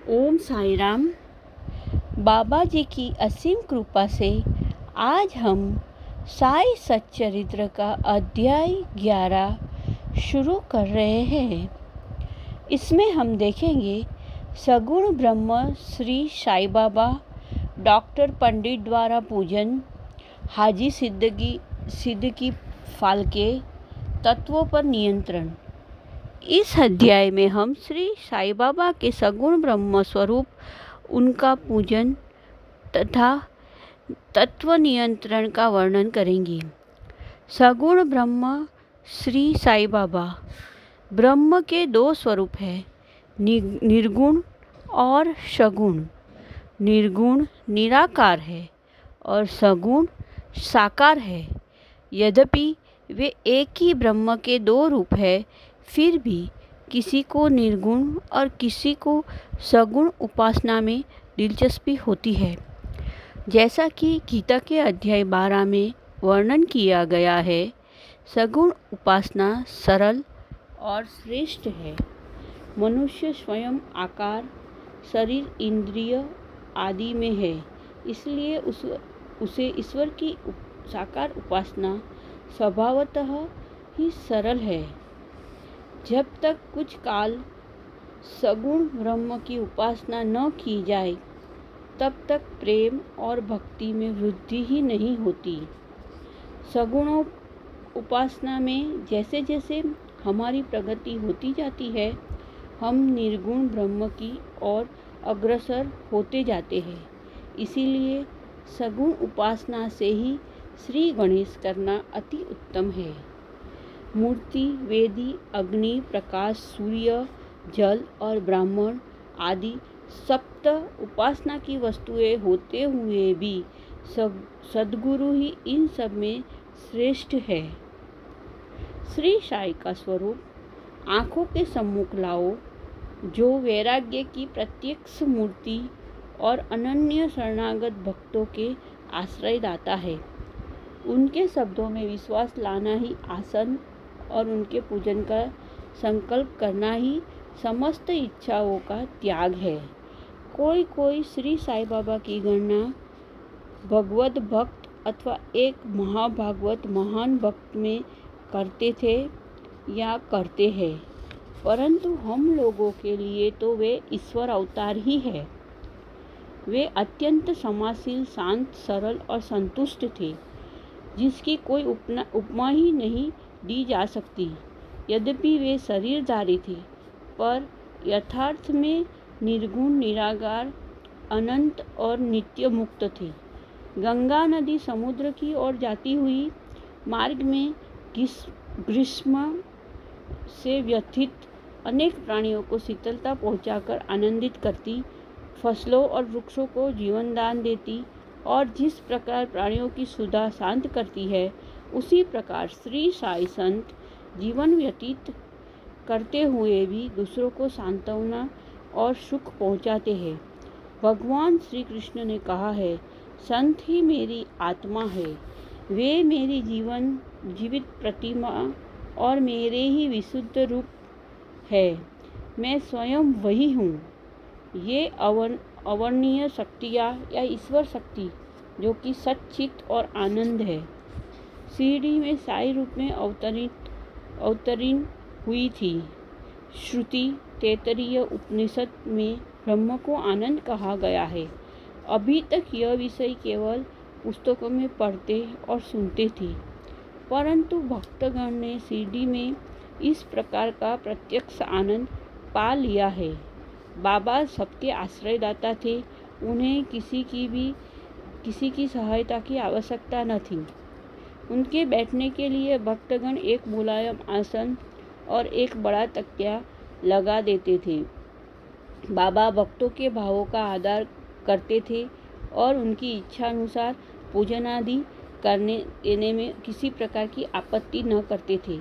ओम साई राम। बाबा जी की असीम कृपा से आज हम साई सच्चरित्र का अध्याय 11 शुरू कर रहे हैं। इसमें हम देखेंगे सगुण ब्रह्म श्री साई बाबा, डॉक्टर पंडित द्वारा पूजन, हाजी सिद्दीकी फाल्के, तत्वों पर नियंत्रण। इस अध्याय में हम श्री साई बाबा के सगुण ब्रह्म स्वरूप, उनका पूजन तथा तत्व नियंत्रण का वर्णन करेंगे। सगुण ब्रह्म श्री साई बाबा। ब्रह्म के दो स्वरूप हैं, निर्गुण और सगुण। निर्गुण निराकार है और सगुण साकार है। यद्यपि वे एक ही ब्रह्म के दो रूप हैं, फिर भी किसी को निर्गुण और किसी को सगुण उपासना में दिलचस्पी होती है। जैसा कि गीता के अध्याय 12 में वर्णन किया गया है, सगुण उपासना सरल और श्रेष्ठ है। मनुष्य स्वयं आकार, शरीर, इंद्रिय आदि में है, इसलिए उसे ईश्वर की साकार उपासना स्वभावतः ही सरल है। जब तक कुछ काल सगुण ब्रह्म की उपासना न की जाए, तब तक प्रेम और भक्ति में वृद्धि ही नहीं होती। सगुण उपासना में जैसे जैसे हमारी प्रगति होती जाती है, हम निर्गुण ब्रह्म की ओर अग्रसर होते जाते हैं। इसीलिए सगुण उपासना से ही श्री गणेश करना अति उत्तम है। मूर्ति, वेदी, अग्नि, प्रकाश, सूर्य, जल और ब्राह्मण आदि सप्त उपासना की वस्तुएं होते हुए भी सद्गुरु ही इन सब में श्रेष्ठ है। श्री साई का स्वरूप आँखों के सम्मुख लाओ, जो वैराग्य की प्रत्यक्ष मूर्ति और अनन्य शरणागत भक्तों के आश्रयदाता है। उनके शब्दों में विश्वास लाना ही आसन और उनके पूजन का संकल्प करना ही समस्त इच्छाओं का त्याग है। कोई श्री साई बाबा की गणना भगवत भक्त अथवा एक महाभागवत महान भक्त में करते थे या करते हैं, परंतु हम लोगों के लिए तो वे ईश्वर अवतार ही है। वे अत्यंत समाशील, शांत, सरल और संतुष्ट थे, जिसकी कोई उपमा ही नहीं दी जा सकती। यद्यपि वे शरीरधारी थे, पर यथार्थ में निर्गुण, निराकार, अनंत और नित्य मुक्त थे। गंगा नदी समुद्र की ओर जाती हुई मार्ग में ग्रीष्म से व्यथित अनेक प्राणियों को शीतलता पहुंचाकर आनंदित करती, फसलों और वृक्षों को जीवन दान देती और जिस प्रकार प्राणियों की सुधा शांत करती है, उसी प्रकार श्री साई संत जीवन व्यतीत करते हुए भी दूसरों को सांत्वना और सुख पहुंचाते हैं। भगवान श्री कृष्ण ने कहा है, संत ही मेरी आत्मा है, वे मेरी जीवित प्रतिमा और मेरे ही विशुद्ध रूप है। मैं स्वयं वही हूँ। ये अवर्णनीय शक्तियाँ या ईश्वर शक्ति, जो कि सच्चित और आनंद है, शिरडी में साई रूप में अवतरीन हुई थी। श्रुति तैत्तरीय उपनिषद में ब्रह्म को आनंद कहा गया है। अभी तक यह विषय केवल पुस्तकों में पढ़ते और सुनते थे, परंतु भक्तगण ने शिरडी में इस प्रकार का प्रत्यक्ष आनंद पा लिया है। बाबा सबके आश्रयदाता थे, उन्हें किसी की सहायता की आवश्यकता न थी। उनके बैठने के लिए भक्तगण एक मुलायम आसन और एक बड़ा तकिया लगा देते थे। बाबा भक्तों के भावों का आदर करते थे और उनकी इच्छा अनुसार पूजन आदि देने में किसी प्रकार की आपत्ति न करते थे।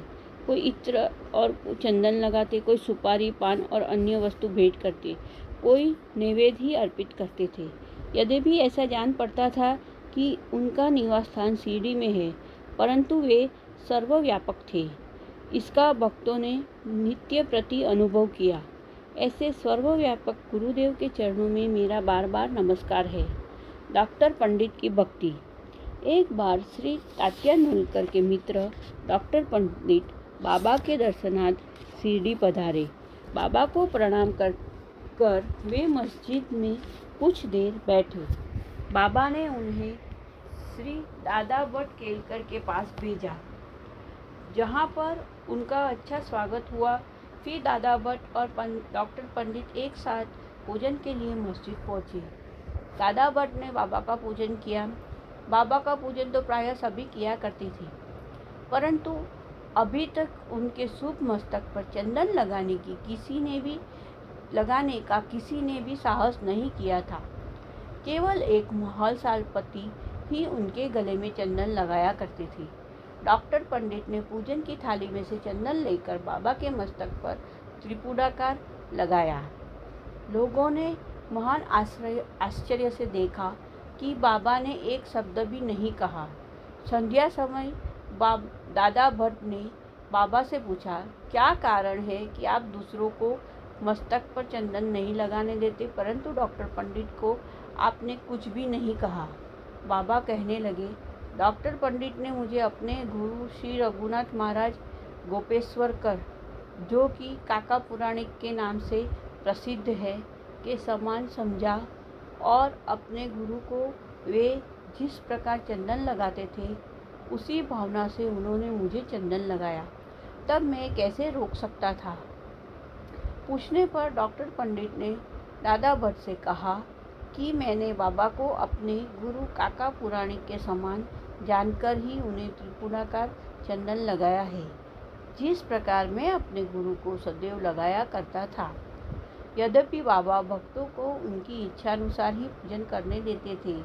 कोई इत्र और चंदन लगाते, कोई सुपारी, पान और अन्य वस्तु भेंट करते, कोई नैवेद्य ही अर्पित करते थे। यद्यपि ऐसा जान पड़ता था कि उनका निवास स्थान शिरडी में है, परंतु वे सर्वव्यापक थे। इसका भक्तों ने नित्य प्रति अनुभव किया। ऐसे सर्वव्यापक गुरुदेव के चरणों में मेरा बार बार नमस्कार है। डॉक्टर पंडित की भक्ति। एक बार श्री तात्या नुलकर के मित्र डॉक्टर पंडित बाबा के दर्शनार्थ शिरडी पधारे। बाबा को प्रणाम कर वे मस्जिद में कुछ देर बैठे। बाबा ने उन्हें श्री दादा भट्ट केलकर के पास भेजा, जहाँ पर उनका अच्छा स्वागत हुआ। फिर दादा भट्ट और डॉक्टर पंडित एक साथ पूजन के लिए मस्जिद पहुँचे। दादा भट्ट ने बाबा का पूजन किया। बाबा का पूजन तो प्रायः सभी किया करती थी, परंतु अभी तक उनके शुभ मस्तक पर चंदन लगाने का किसी ने भी साहस नहीं किया था। केवल एक महलसालपति ही उनके गले में चंदन लगाया करती थी। डॉक्टर पंडित ने पूजन की थाली में से चंदन लेकर बाबा के मस्तक पर त्रिपुराकार लगाया। लोगों ने महान आश्चर्य से देखा कि बाबा ने एक शब्द भी नहीं कहा। संध्या समय दादा भट्ट ने बाबा से पूछा, क्या कारण है कि आप दूसरों को मस्तक पर चंदन नहीं लगाने देते, परंतु डॉक्टर पंडित को आपने कुछ भी नहीं कहा। बाबा कहने लगे, डॉक्टर पंडित ने मुझे अपने गुरु श्री रघुनाथ महाराज गोपेश्वरकर, जो कि काका पुराणिक के नाम से प्रसिद्ध है, के समान समझा और अपने गुरु को वे जिस प्रकार चंदन लगाते थे उसी भावना से उन्होंने मुझे चंदन लगाया। तब मैं कैसे रोक सकता था। पूछने पर डॉक्टर पंडित ने दादा भट्ट से कहा कि मैंने बाबा को अपने गुरु काका पुराणिक के समान जानकर ही उन्हें त्रिपुराकार चंदन लगाया है, जिस प्रकार मैं अपने गुरु को सदैव लगाया करता था। यद्यपि बाबा भक्तों को उनकी इच्छानुसार ही पूजन करने देते थे,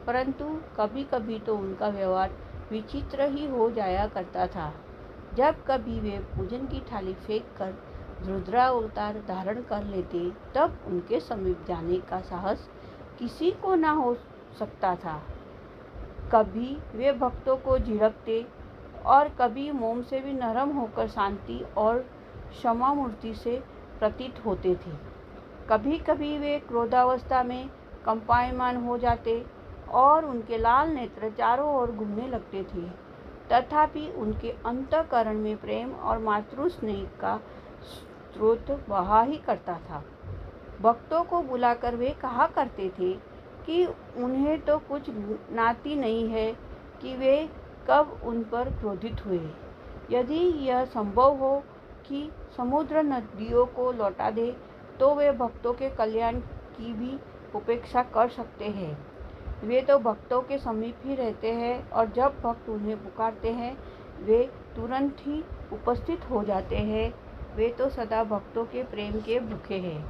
परंतु कभी कभी तो उनका व्यवहार विचित्र ही हो जाया करता था। जब कभी वे पूजन की थाली फेंक कर रुद्रावतार धारण कर लेते, तब उनके समीप जाने का साहस किसी को न हो सकता था। कभी वे भक्तों को झिड़कते और कभी मोम से भी नरम होकर शांति और क्षमा मूर्ति से प्रतीत होते थे। कभी कभी वे क्रोधावस्था में कंपायमान हो जाते और उनके लाल नेत्र चारों ओर घूमने लगते थे, तथापि उनके अंतःकरण में प्रेम और मातृ स्नेह का स्रोत बहा ही करता था। भक्तों को बुलाकर वे कहा करते थे कि उन्हें तो कुछ नाती नहीं है कि वे कब उन पर क्रोधित हुए। यदि यह संभव हो कि समुद्र नदियों को लौटा दे, तो वे भक्तों के कल्याण की भी उपेक्षा कर सकते हैं। वे तो भक्तों के समीप ही रहते हैं और जब भक्त उन्हें पुकारते हैं वे तुरंत ही उपस्थित हो जाते हैं। वे तो सदा भक्तों के प्रेम के भूखे हैं।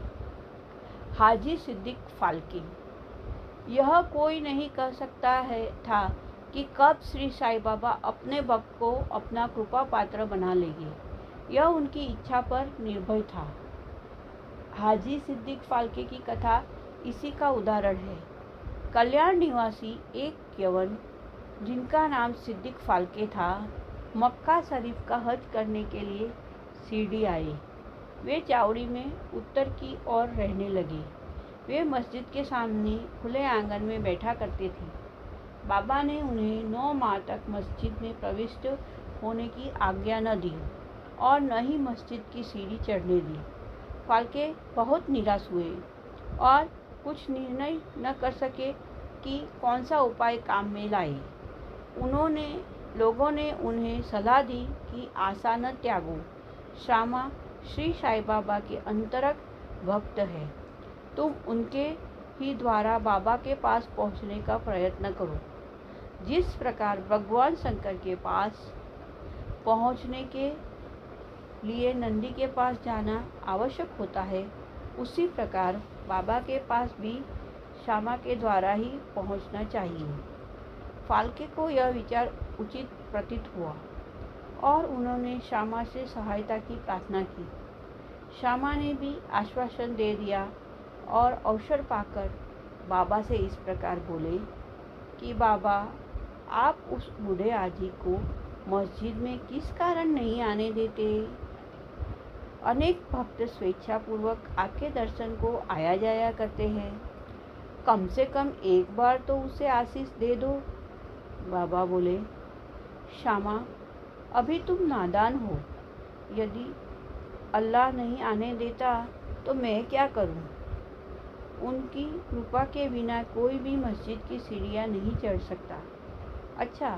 हाजी सिद्दीक फाल्के। यह कोई नहीं कह सकता था कि कब श्री साईं बाबा अपने भक्त को अपना कृपा पात्र बना लेंगे। यह उनकी इच्छा पर निर्भर था। हाजी सिद्दीक फाल्के की कथा इसी का उदाहरण है। कल्याण निवासी एक यवन, जिनका नाम सिद्दीक फाल्के था, मक्का शरीफ का हज करने के लिए शिरडी आए। वे चावड़ी में उत्तर की ओर रहने लगे। वे मस्जिद के सामने खुले आंगन में बैठा करते थे। बाबा ने उन्हें 9 माह तक मस्जिद में प्रविष्ट होने की आज्ञा न दी और न ही मस्जिद की सीढ़ी चढ़ने दी। फाल्के बहुत निराश हुए और कुछ निर्णय न कर सके कि कौन सा उपाय काम में लाए। लोगों ने उन्हें सलाह दी कि आशा न त्यागो। श्यामा श्री साईं बाबा के अंतरंग भक्त है। तुम उनके ही द्वारा बाबा के पास पहुंचने का प्रयत्न करो। जिस प्रकार भगवान शंकर के पास पहुंचने के लिए नंदी के पास जाना आवश्यक होता है, उसी प्रकार बाबा के पास भी श्यामा के द्वारा ही पहुंचना चाहिए। फाल्के को यह विचार उचित प्रतीत हुआ और उन्होंने श्यामा से सहायता की प्रार्थना की। श्यामा ने भी आश्वासन दे दिया और अवसर पाकर बाबा से इस प्रकार बोले कि बाबा, आप उस बूढ़े आजी को मस्जिद में किस कारण नहीं आने देते। अनेक भक्त स्वेच्छापूर्वक आके दर्शन को आया जाया करते हैं। कम से कम एक बार तो उसे आशीष दे दो। बाबा बोले, श्यामा, अभी तुम नादान हो। यदि अल्लाह नहीं आने देता तो मैं क्या करूं? उनकी कृपा के बिना कोई भी मस्जिद की सीढ़ियां नहीं चढ़ सकता। अच्छा,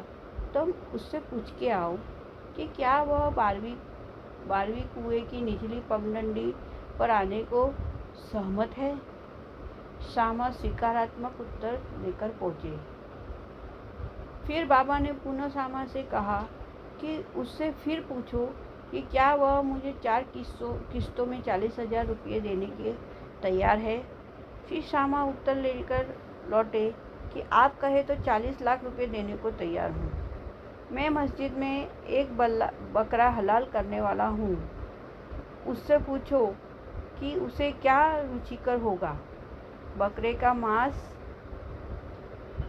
तुम उससे पूछ के आओ कि क्या वह 12वीं कुएं की निचली पगडंडी पर आने को सहमत है। श्यामा स्वीकारात्मक उत्तर लेकर पहुंचे। फिर बाबा ने पुनः श्यामा से कहा कि उससे फिर पूछो कि क्या वह मुझे 4 किस्तों में 40,000 रुपये देने के तैयार है। फिर श्यामा उत्तर लेकर लौटे कि आप कहे तो 40 लाख रुपए देने को तैयार हूँ। मैं मस्जिद में एक बकरा हलाल करने वाला हूँ। उससे पूछो कि उसे क्या रुचिकर होगा, बकरे का मांस,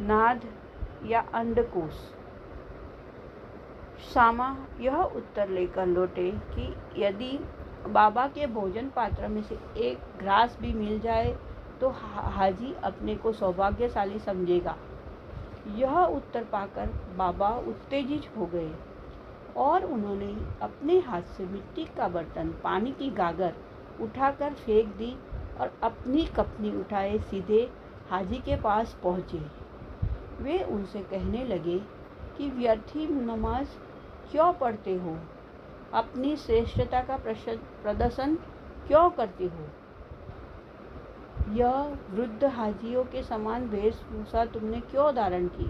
नाद या अंडकोश। श्यामा यह उत्तर लेकर लौटे कि यदि बाबा के भोजन पात्र में से एक ग्रास भी मिल जाए तो हाजी अपने को सौभाग्यशाली समझेगा। यह उत्तर पाकर बाबा उत्तेजित हो गए और उन्होंने अपने हाथ से मिट्टी का बर्तन, पानी की गागर उठाकर फेंक दी और अपनी कपनी उठाए सीधे हाजी के पास पहुँचे। वे उनसे कहने लगे कि व्यर्थी नमाज क्यों पढ़ते हो, अपनी श्रेष्ठता का प्रदर्शन क्यों करते हो। यह वृद्ध हाजियों के समान वेशभूषा तुमने क्यों धारण की।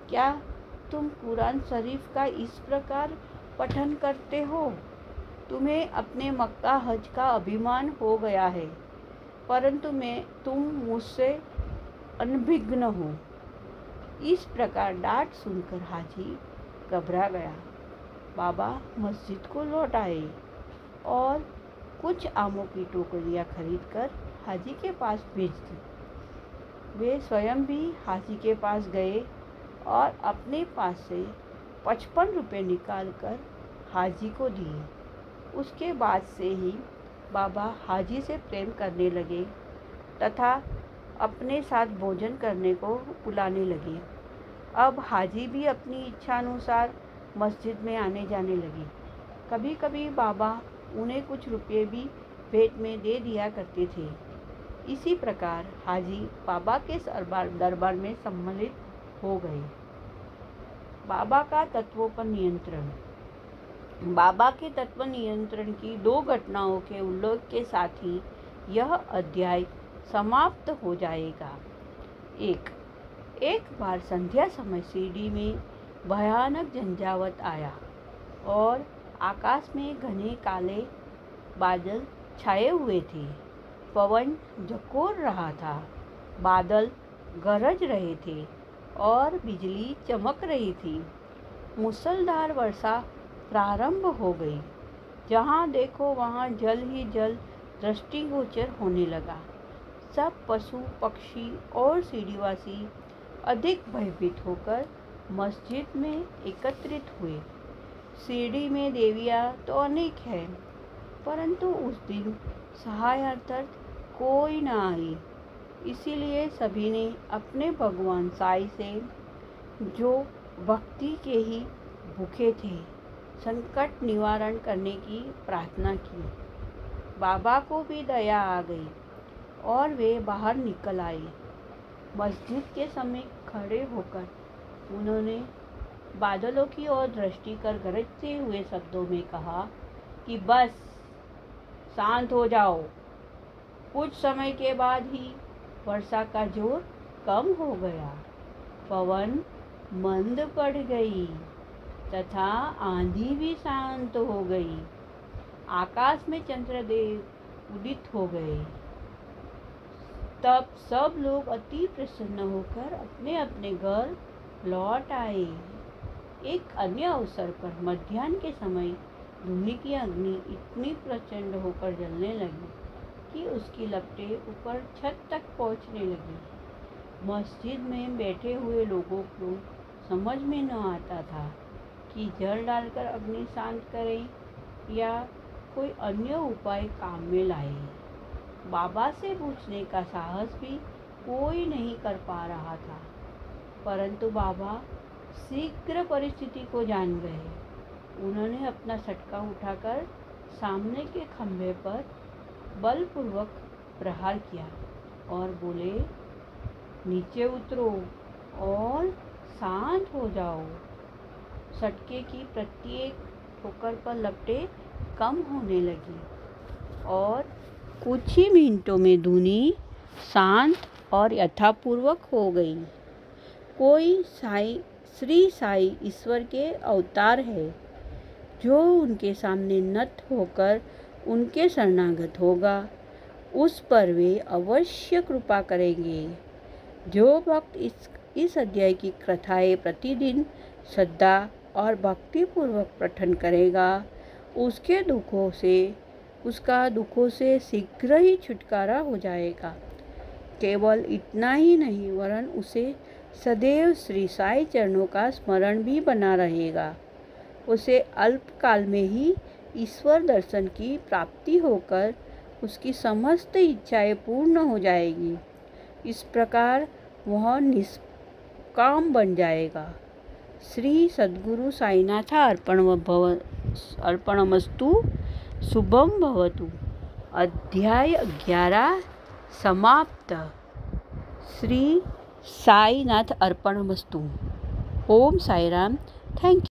क्या तुम कुरान शरीफ का इस प्रकार पठन करते हो। तुम्हें अपने मक्का हज का अभिमान हो गया है, परंतु तुम मुझसे अनभिज्ञ हो। इस प्रकार डांट सुनकर हाजी घबरा गया। बाबा मस्जिद को लौट आए और कुछ आमों की टोकरियां खरीदकर हाजी के पास भेज दी। वे स्वयं भी हाजी के पास गए और अपने पास से 55 रुपये निकालकर हाजी को दिए। उसके बाद से ही बाबा हाजी से प्रेम करने लगे तथा अपने साथ भोजन करने को बुलाने लगे। अब हाजी भी अपनी इच्छा अनुसार मस्जिद में आने जाने लगे। कभी कभी बाबा उन्हें कुछ रुपये भी भेंट में दे दिया करते थे। इसी प्रकार हाजी बाबा के दरबार में सम्मिलित हो गए। बाबा का तत्वों पर नियंत्रण। बाबा के तत्व नियंत्रण की 2 घटनाओं के उल्लेख के साथ ही यह अध्याय समाप्त हो जाएगा। एक बार संध्या समय सीढ़ी में भयानक झंझावत आया और आकाश में घने काले बादल छाए हुए थे। पवन झकोर रहा था, बादल गरज रहे थे और बिजली चमक रही थी। मूसलधार वर्षा प्रारंभ हो गई। जहाँ देखो वहाँ जल ही जल दृष्टिगोचर होने लगा। सब पशु पक्षी और सीढ़ीवासी अधिक भयभीत होकर मस्जिद में एकत्रित हुए। सीढ़ी में देवियाँ तो अनेक हैं, परंतु उस दिन सहायार्थक कोई न आई। इसीलिए सभी ने अपने भगवान साईं से, जो भक्ति के ही भूखे थे, संकट निवारण करने की प्रार्थना की। बाबा को भी दया आ गई और वे बाहर निकल आए। मस्जिद के समीप खड़े होकर उन्होंने बादलों की ओर दृष्टि कर गरजते हुए शब्दों में कहा कि बस शांत हो जाओ। कुछ समय के बाद ही वर्षा का जोर कम हो गया, पवन मंद पड़ गई तथा आंधी भी शांत हो गई। आकाश में चंद्रदेव उदित हो गए। तब सब लोग अति प्रसन्न होकर अपने अपने घर लौट आए। एक अन्य अवसर पर मध्याह्न के समय धूनी की अग्नि इतनी प्रचंड होकर जलने लगी कि उसकी लपटें ऊपर छत तक पहुंचने लगी। मस्जिद में बैठे हुए लोगों को समझ में न आता था कि जल डालकर अग्नि शांत करें या कोई अन्य उपाय काम में लाए। बाबा से पूछने का साहस भी कोई नहीं कर पा रहा था, परंतु बाबा शीघ्र परिस्थिति को जान गए। उन्होंने अपना सटका उठाकर सामने के खंभे पर बलपूर्वक प्रहार किया और बोले, नीचे उतरो और शांत हो जाओ। सटके की प्रत्येक ठोकर पर लपटें कम होने लगी और कुछ ही मिनटों में धुनी शांत और यथापूर्वक हो गई। कोई श्री साई ईश्वर के अवतार है जो उनके सामने नत होकर उनके शरणागत होगा, उस पर वे अवश्य कृपा करेंगे। जो भक्त इस अध्याय की कथाएं प्रतिदिन श्रद्धा और भक्तिपूर्वक पठन करेगा, उसका दुखों से शीघ्र ही छुटकारा हो जाएगा। केवल इतना ही नहीं, वरन उसे सदैव श्री साई चरणों का स्मरण भी बना रहेगा। उसे अल्पकाल में ही ईश्वर दर्शन की प्राप्ति होकर उसकी समस्त इच्छाएं पूर्ण हो जाएगी। इस प्रकार वह निष्काम बन जाएगा। श्री सद्गुरु साईनाथ अर्पणमस्तु। शुभम भवतु। अध्याय 11 समाप्त। श्री साईनाथ अर्पणमस्तु। ओम साईराम। Thank you.